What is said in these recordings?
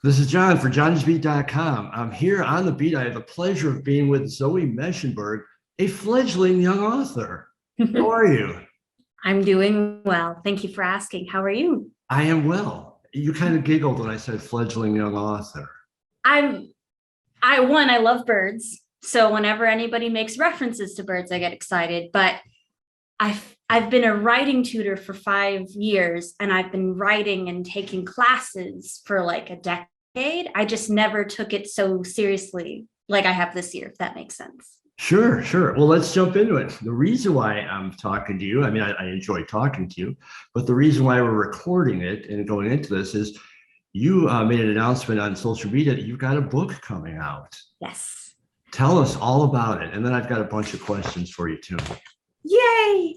This is John for johnsbeat.com. I'm here on the beat. I have the pleasure of being with Zoe Meshenberg, a fledgling young author. How are you? I'm doing well. Thank you for asking. How are you? I am well. You kind of giggled when I said fledgling young author. I'm I love birds. So whenever anybody makes references to birds, I get excited. But I've been a writing tutor for 5 years and I've been writing and taking classes for like a decade. I just never took it so seriously like I have this year, if that makes sense. Sure, sure. Well, let's jump into it. The reason why I'm talking to you, I enjoy talking to you, but the reason why we're recording it and going into this is you made an announcement on social media that you've got a book coming out. Yes. Tell us all about it. And then I've got a bunch of questions for you too. Yay.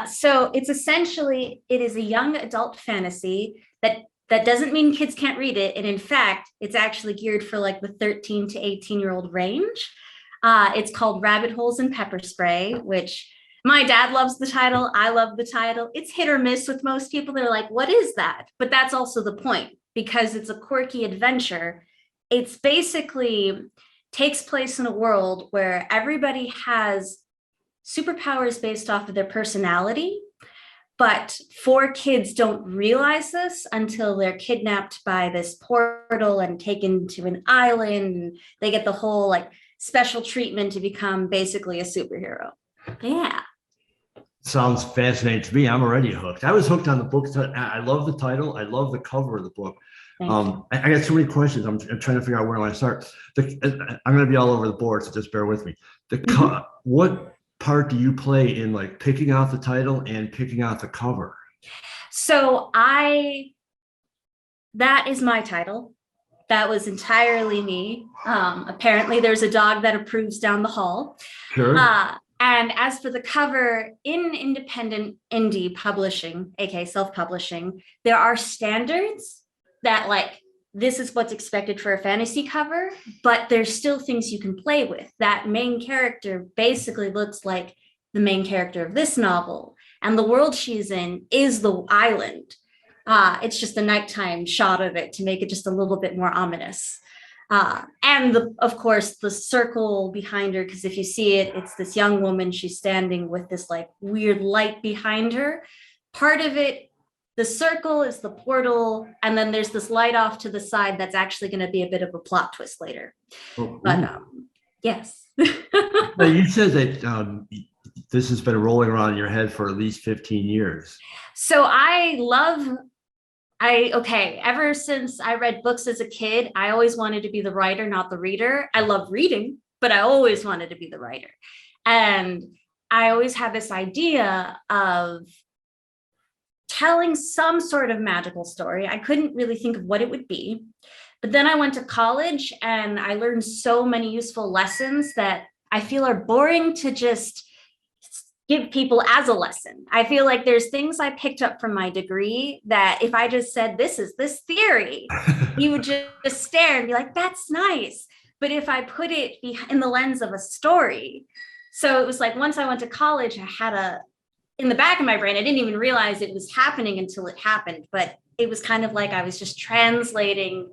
So it is a young adult fantasy that doesn't mean kids can't read it. And in fact, it's actually geared for like the 13 to 18-year-old range. It's called Rabbit Holes and Pepper Spray, which my dad loves the title. I love the title. It's hit or miss with most people. They're like, what is that? But that's also the point because it's a quirky adventure. It's basically takes place in a world where everybody has superpowers based off of their personality. But four kids don't realize this until they're kidnapped by this portal and taken to an island. And they get the whole like special treatment to become basically a superhero. Yeah. Sounds fascinating to me. I'm already hooked. I was hooked on the book. I love the title. I love the cover of the book. Thank you. I got so many questions. I'm trying to figure out where I want to start. I'm going to be all over the board, so just bear with me. What part do you play in like picking out the title and picking out the cover? So that is my title. That was entirely me. Apparently there's a dog that approves down the hall. Sure. And as for the cover, in independent indie publishing, aka self-publishing, there are standards that like, this is what's expected for a fantasy cover, but there's still things you can play with. That main character basically looks like the main character of this novel. And the world she's in is the island. It's just a nighttime shot of it to make it just a little bit more ominous. Of course, the circle behind her, because if you see it, it's this young woman. She's standing with this like weird light behind her. Part of it, the circle is the portal, and then there's this light off to the side that's actually going to be a bit of a plot twist later. Oh, But yes. now you said that this has been rolling around in your head for at least 15 years. So ever since I read books as a kid, I always wanted to be the writer, not the reader. I love reading, but I always wanted to be the writer. And I always had this idea of telling some sort of magical story. I couldn't really think of what it would be. But then I went to college and I learned so many useful lessons that I feel are boring to just give people as a lesson. I feel like there's things I picked up from my degree that if I just said, this is this theory, you would just stare and be like, that's nice. But if I put it in the lens of a story, so it was like once I went to college, I had in the back of my brain, I didn't even realize it was happening until it happened. But it was kind of like I was just translating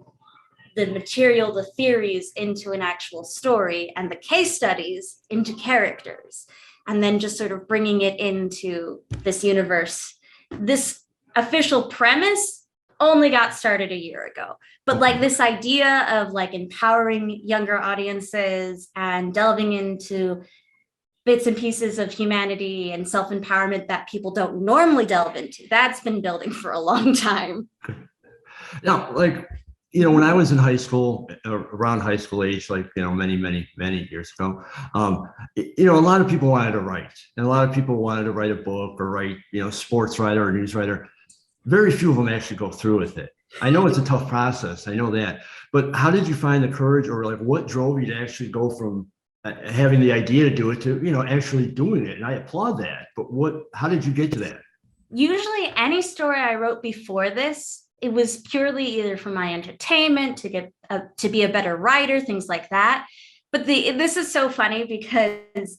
the material, the theories into an actual story and the case studies into characters. And then just sort of bringing it into this universe. This official premise only got started a year ago. But like this idea of like empowering younger audiences and delving into bits and pieces of humanity and self-empowerment that people don't normally delve into, that's been building for a long time. Now, like, when I was in high school, around high school age, like, many, many, many years ago, a lot of people wanted to write. And a lot of people wanted to write a book or write, sports writer or news writer. Very few of them actually go through with it. I know it's a tough process. I know that. But how did you find the courage, or like what drove you to actually go from having the idea to do it to, actually doing it? And I applaud that. But how did you get to that? Usually any story I wrote before this, it was purely either for my entertainment, to be a better writer, things like that. But this is so funny because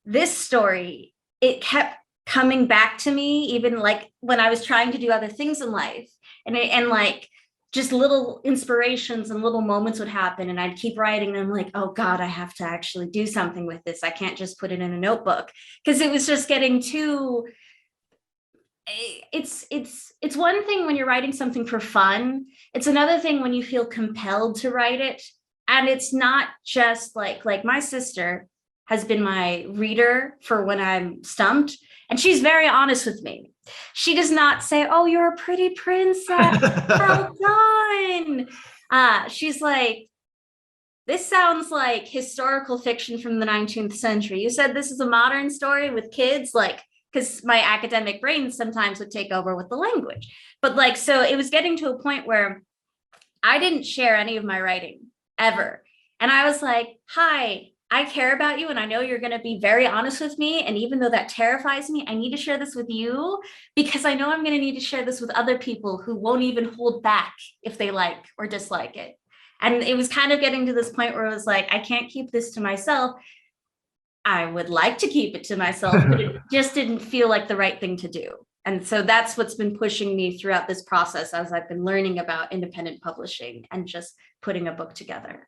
this story, it kept coming back to me, even like when I was trying to do other things in life, and like just little inspirations and little moments would happen, and I'd keep writing, and I'm like, oh God, I have to actually do something with this. I can't just put it in a notebook, because it was just getting too, it's one thing when you're writing something for fun. It's another thing when you feel compelled to write it. And it's not just like my sister has been my reader for when I'm stumped, and she's very honest with me. She does not say, oh, you're a pretty princess, well done. She's like, this sounds like historical fiction from the 19th century. You said this is a modern story with kids, like, because my academic brain sometimes would take over with the language. But like, so it was getting to a point where I didn't share any of my writing ever. And I was like, hi, I care about you, and I know you're going to be very honest with me. And even though that terrifies me, I need to share this with you, because I know I'm going to need to share this with other people who won't even hold back if they like or dislike it. And it was kind of getting to this point where it was like, I can't keep this to myself. I would like to keep it to myself, but it just didn't feel like the right thing to do. And so that's what's been pushing me throughout this process as I've been learning about independent publishing and just putting a book together.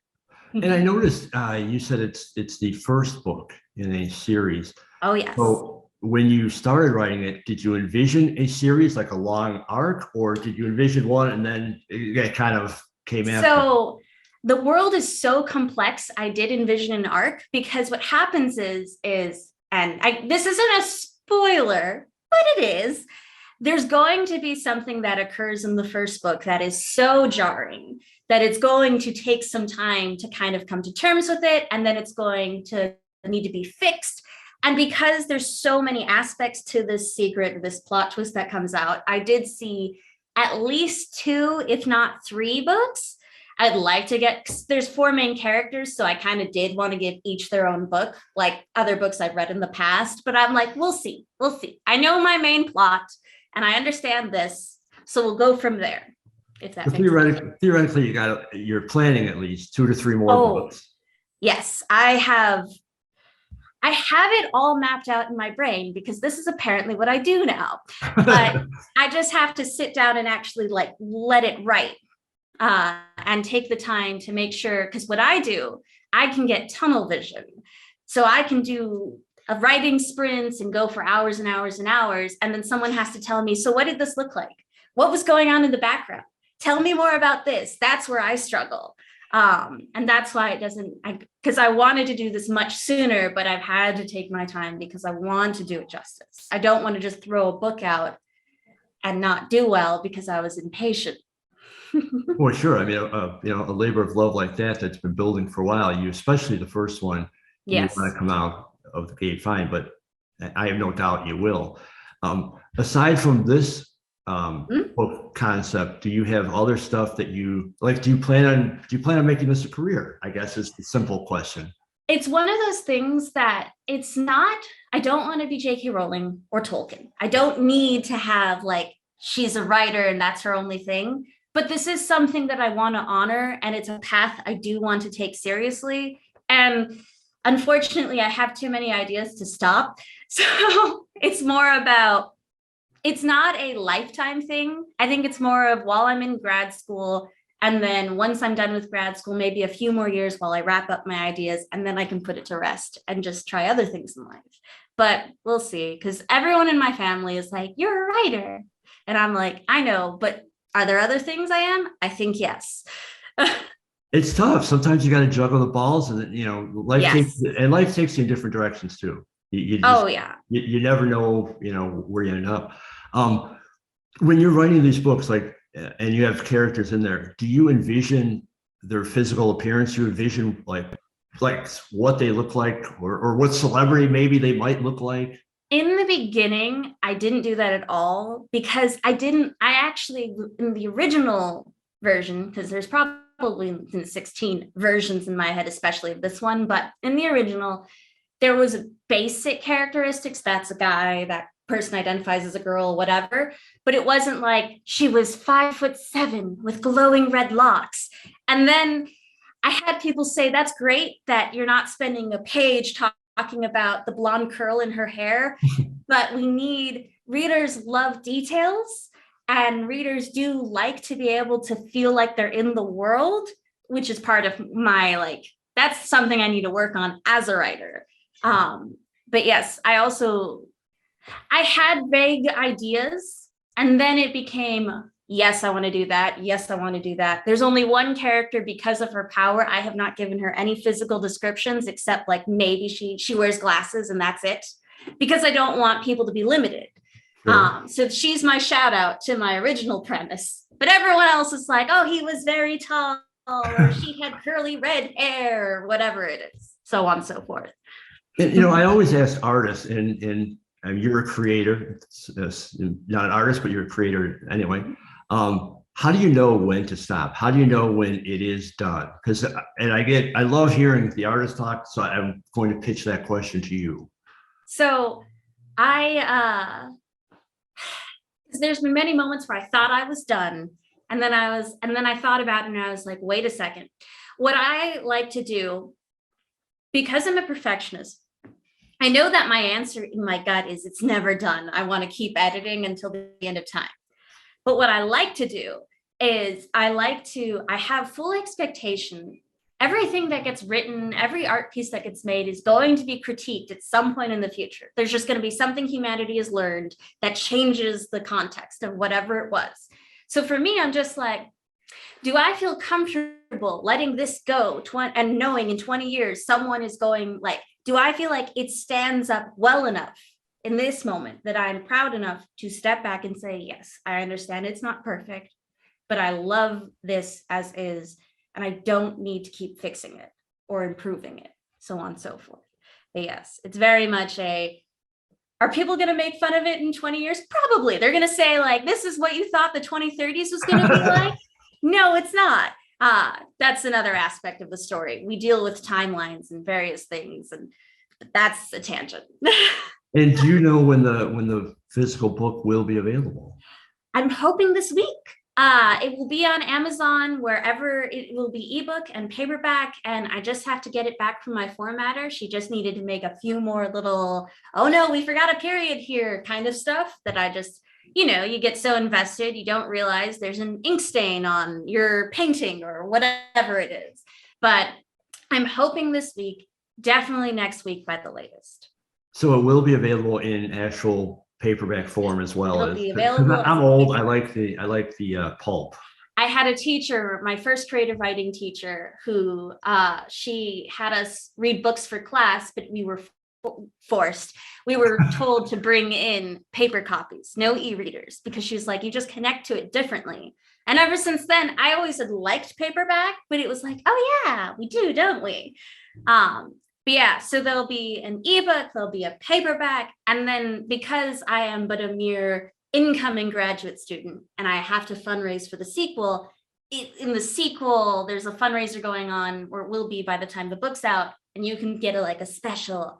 And I noticed you said it's the first book in a series. Oh, yes. So when you started writing it, did you envision a series, like a long arc, or did you envision one and then it kind of came after? So the world is so complex. I did envision an arc, because what happens is, this isn't a spoiler, but it is. There's going to be something that occurs in the first book that is so jarring that it's going to take some time to kind of come to terms with it. And then it's going to need to be fixed. And because there's so many aspects to this secret, this plot twist that comes out, I did see at least 2, if not 3 books. I'd like to get, there's 4 main characters, so I kind of did want to give each their own book, like other books I've read in the past, but I'm like, we'll see. I know my main plot, and I understand this, so we'll go from there, if that makes sense. Theoretically, you're planning at least 2 to 3 more books. Yes, I have it all mapped out in my brain, because this is apparently what I do now, but I just have to sit down and actually like let it write. And take the time to make sure, because what I do, I can get tunnel vision. So I can do a writing sprints and go for hours and hours and hours. And then someone has to tell me, so what did this look like? What was going on in the background? Tell me more about this. That's where I struggle. And that's why it doesn't, because I wanted to do this much sooner, but I've had to take my time because I want to do it justice. I don't want to just throw a book out and not do well because I was impatient. Well, sure. I mean, a labor of love like that's been building for a while. You, especially the first one, yes, you want to come out of the gate fine, but I have no doubt you will. Aside from this book concept, do you have other stuff that you like? Do you plan on making this a career? I guess is the simple question. It's one of those things that it's not. I don't want to be J.K. Rowling or Tolkien. I don't need to have like she's a writer and that's her only thing. But this is something that I want to honor, and it's a path I do want to take seriously. And unfortunately, I have too many ideas to stop. So it's more about, it's not a lifetime thing. I think it's more of while I'm in grad school, and then once I'm done with grad school, maybe a few more years while I wrap up my ideas, and then I can put it to rest and just try other things in life. But we'll see, because everyone in my family is like, you're a writer. And I'm like, I know, but are there other things I am? I think yes. It's tough. Sometimes you got to juggle the balls, and life Yes. takes you in different directions too. You you never know, where you end up. When you're writing these books, and you have characters in there, do you envision their physical appearance? You envision like what they look like, or what celebrity maybe they might look like? In the beginning, I didn't do that at all, because I actually, in the original version, because there's probably 16 versions in my head, especially of this one, but in the original, there was basic characteristics. That's a guy, that person identifies as a girl, whatever, but it wasn't like she was 5'7" with glowing red locks. And then I had people say, that's great that you're not spending a page talking about the blonde curl in her hair, but readers love details. And readers do like to be able to feel like they're in the world, which is part of my, like, that's something I need to work on as a writer. But yes, I had vague ideas, and then it became, yes, I want to do that. Yes, I want to do that. There's only one character, because of her power, I have not given her any physical descriptions except like maybe she wears glasses and that's it, because I don't want people to be limited. Sure. So she's my shout out to my original premise. But everyone else is like, oh, he was very tall, or she had curly red hair, or whatever it is, so on and so forth. And, I always ask artists, and you're a creator, not an artist, but you're a creator anyway. How do you know when to stop? How do you know when it is done? Because, and I love hearing the artist talk, so I'm going to pitch that question to you. So there's been many moments where I thought I was done, and then I thought about it, and I was like, wait a second. What I like to do, because I'm a perfectionist, I know that my answer in my gut is it's never done. I want to keep editing until the end of time. But what I like to do is I have full expectation. Everything that gets written, every art piece that gets made is going to be critiqued at some point in the future. There's just going to be something humanity has learned that changes the context of whatever it was. So for me, I'm just like, do I feel comfortable letting this go and knowing in 20 years, someone is going like, do I feel like it stands up well enough in this moment that I'm proud enough to step back and say, yes, I understand it's not perfect, but I love this as is, and I don't need to keep fixing it or improving it, so on and so forth. But yes, it's very much are people going to make fun of it in 20 years? Probably. They're going to say like, this is what you thought the 2030s was going to be like. No, it's not. That's another aspect of the story. We deal with timelines and various things, and that's a tangent. And do you know when the physical book will be available? I'm hoping this week. It will be on Amazon, wherever. It will be ebook and paperback, and I just have to get it back from my formatter. She just needed to make a few more little, oh no, we forgot a period here kind of stuff that I just, you get so invested, you don't realize there's an ink stain on your painting or whatever it is. But I'm hoping this week, definitely next week by the latest. So it will be available in actual paperback form as well. It'll be available. I'm old. I like the pulp. I had a teacher, my first creative writing teacher, who she had us read books for class, but we were forced. We were told to bring in paper copies, no e-readers, because she was like, you just connect to it differently. And ever since then, I always had liked paperback, but it was like, oh yeah, we do, don't we? But yeah, so there'll be an ebook, there'll be a paperback, and then because I am but a mere incoming graduate student and I have to fundraise for the sequel, in the sequel, there's a fundraiser going on, or it will be by the time the book's out, and you can get a special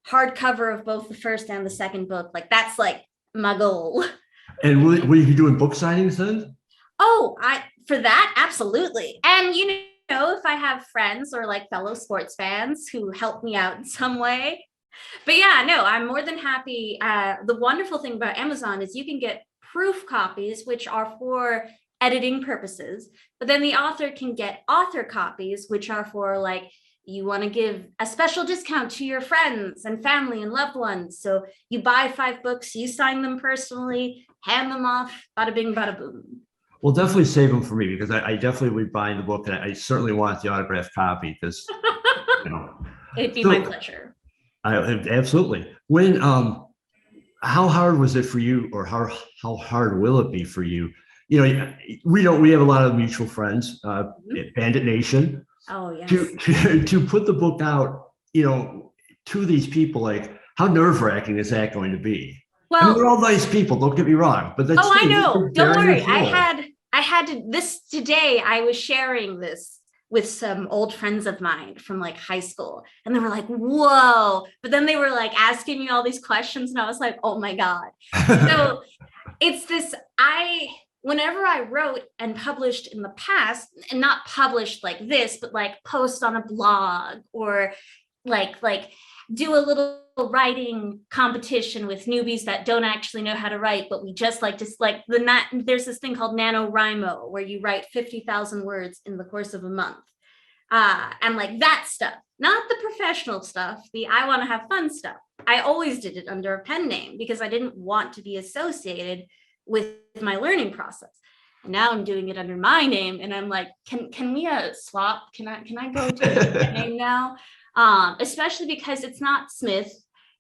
hardcover of both the first and the second book. Like that's like my goal. And will you be doing book signings then? Oh, for that, absolutely. And if I have friends or like fellow sports fans who help me out in some way. But yeah, no, I'm more than happy. The wonderful thing about Amazon is you can get proof copies, which are for editing purposes, but then the author can get author copies, which are for like, you want to give a special discount to your friends and family and loved ones. So you buy 5 books, you sign them personally, hand them off, bada bing, bada boom. Well, definitely save them for me, because I definitely would be buying the book, and I certainly want the autographed copy, because It'd be my pleasure. Absolutely. When how hard was it for you, or how hard will it be for you? We have a lot of mutual friends, Bandit Nation. Oh yes. To put the book out, to these people, like how nerve-wracking is that going to be? Well, they're all nice people, don't get me wrong, but that's I know. Don't worry. I had this today. I was sharing this with some old friends of mine from like high school, and they were like, whoa. But then they were like asking me all these questions, and I was like, oh my God. So it's this, whenever I wrote and published in the past, and not published like this, but like post on a blog or like do a little writing competition with newbies that don't actually know how to write, but we just like there's this thing called NaNoWriMo where you write 50,000 words in the course of a month. And like that stuff, not the professional stuff, the I want to have fun stuff. I always did it under a pen name because I didn't want to be associated with my learning process. And now I'm doing it under my name, and I'm like, can we swap? Can I go to a pen name now? Especially because it's not Smith,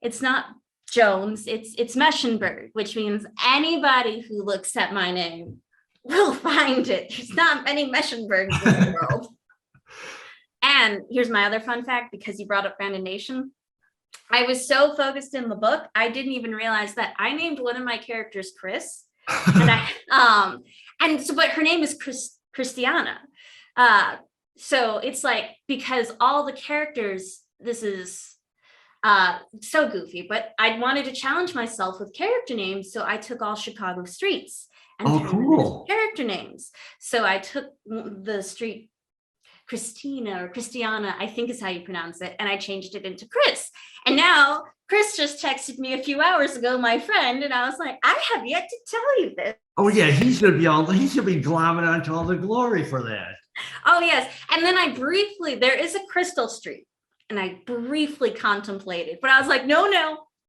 it's not Jones, it's Meshenberg, which means anybody who looks at my name will find it. There's not many Meshenbergs in the world. And here's my other fun fact, because you brought up Brandon Nation. I was so focused in the book, I didn't even realize that I named one of my characters Chris. And but her name is Christiana. So it's like, because all the characters, this is so goofy, but I wanted to challenge myself with character names. So I took all Chicago streets and cool character names. So I took the street Christina or Christiana, I think is how you pronounce it. And I changed it into Chris. And now Chris just texted me a few hours ago, my friend, and I was like, I have yet to tell you this. Oh yeah, he's gonna be glomming onto all the glory for that. Oh yes. And then there is a Crystal Street, and I briefly contemplated, but I was like, no.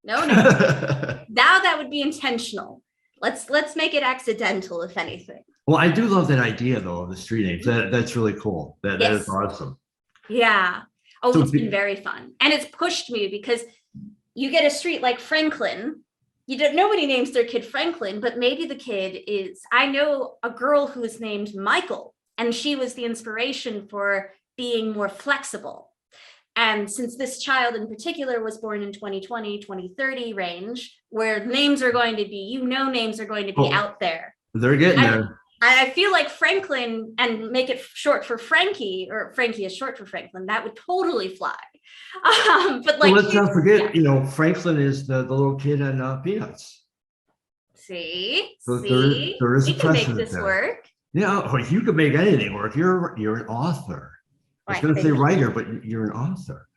Now that would be intentional. Let's make it accidental, if anything. Well, I do love that idea though of the street names. That's really cool. That is awesome. Yeah. Oh, So it's been very fun. And it's pushed me because you get a street like Franklin. Nobody names their kid Franklin, but maybe the kid is, I know a girl who is named Michael, and she was the inspiration for being more flexible. And since this child in particular was born in 2020, 2030 range, where names are going to be, names are going to be out there. They're getting there. I feel like Franklin, and make it short for Frankie, or Frankie is short for Franklin, that would totally fly. But like, let's not forget, Franklin is the little kid on Peanuts. See, so there is we a can make precedent this there. work. Yeah, you could make anything work. You're an author. I was going to say writer, but you're an author.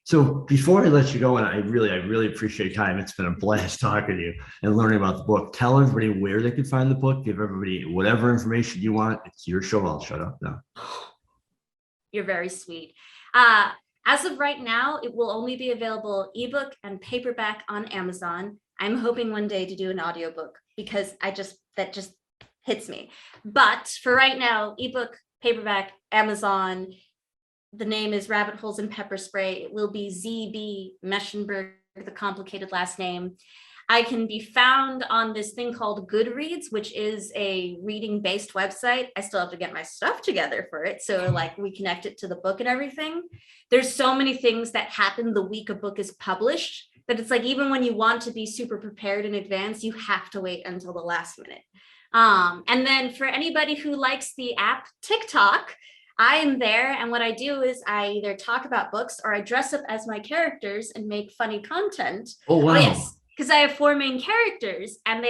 So before I let you go, and I really appreciate your time. It's been a blast talking to you and learning about the book. Tell everybody where they can find the book. Give everybody whatever information you want. It's your show. I'll shut up now. You're very sweet. As of right now, it will only be available ebook and paperback on Amazon. I'm hoping one day to do an audiobook, because that just hits me. But for right now, ebook, paperback, Amazon. The name is Rabbit Holes and Pepper Spray. It will be ZB Meshenberg, the complicated last name. I can be found on this thing called Goodreads, which is a reading-based website. I still have to get my stuff together for it. So like we connect it to the book and everything. There's so many things that happen the week a book is published that it's like, even when you want to be super prepared in advance, you have to wait until the last minute. And then for anybody who likes the app TikTok, I am there, and what I do is I either talk about books or I dress up as my characters and make funny content. Oh, wow. Yes, because I have 4 main characters, and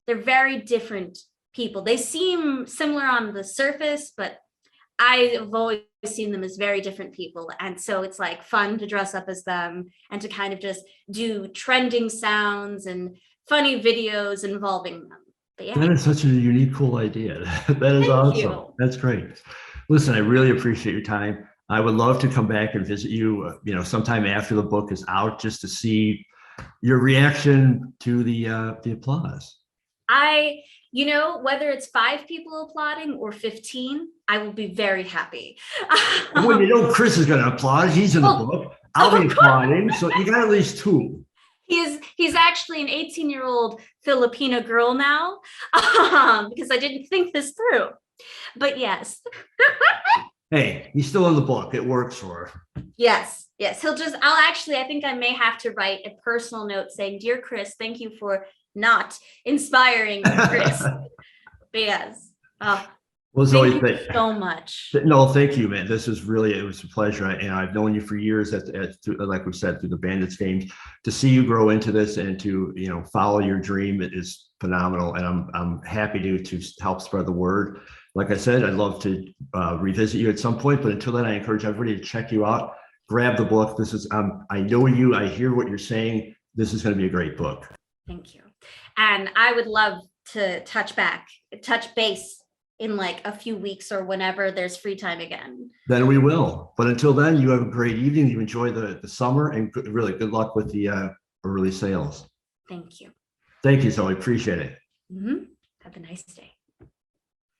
they're very different people. They seem similar on the surface, but I've always seen them as very different people. And so it's like fun to dress up as them and to kind of just do trending sounds and funny videos involving them. But yeah. That is such a unique, cool idea. That is awesome. You. That's great. Listen, I really appreciate your time. I would love to come back and visit you, sometime after the book is out, just to see your reaction to the applause. Whether it's 5 people applauding or 15, I will be very happy. Well, Chris is going to applaud. He's in the book. I'll be applauding. So you got at least 2. He's actually an 18-year-old Filipina girl now, because I didn't think this through. But yes. Hey, he's still in the book. It works for her. Yes. I think I may have to write a personal note saying, "Dear Chris, thank you for not inspiring Chris." But yes. Well, Zoe, thank you so much. No, thank you, man. It was a pleasure. And I've known you for years, like we said, through the Bandits games. To see you grow into this and to, follow your dream, it is phenomenal. And I'm happy to help spread the word. Like I said, I'd love to revisit you at some point, but until then, I encourage everybody to check you out. grab the book. This is, I know you, I hear what you're saying. This is going to be a great book. Thank you. And I would love to touch base in like a few weeks or whenever there's free time again. Then we will. But until then, you have a great evening. You enjoy the summer, and really good luck with the early sales. Thank you. Thank you, Zoe. Appreciate it. Mm-hmm. Have a nice day.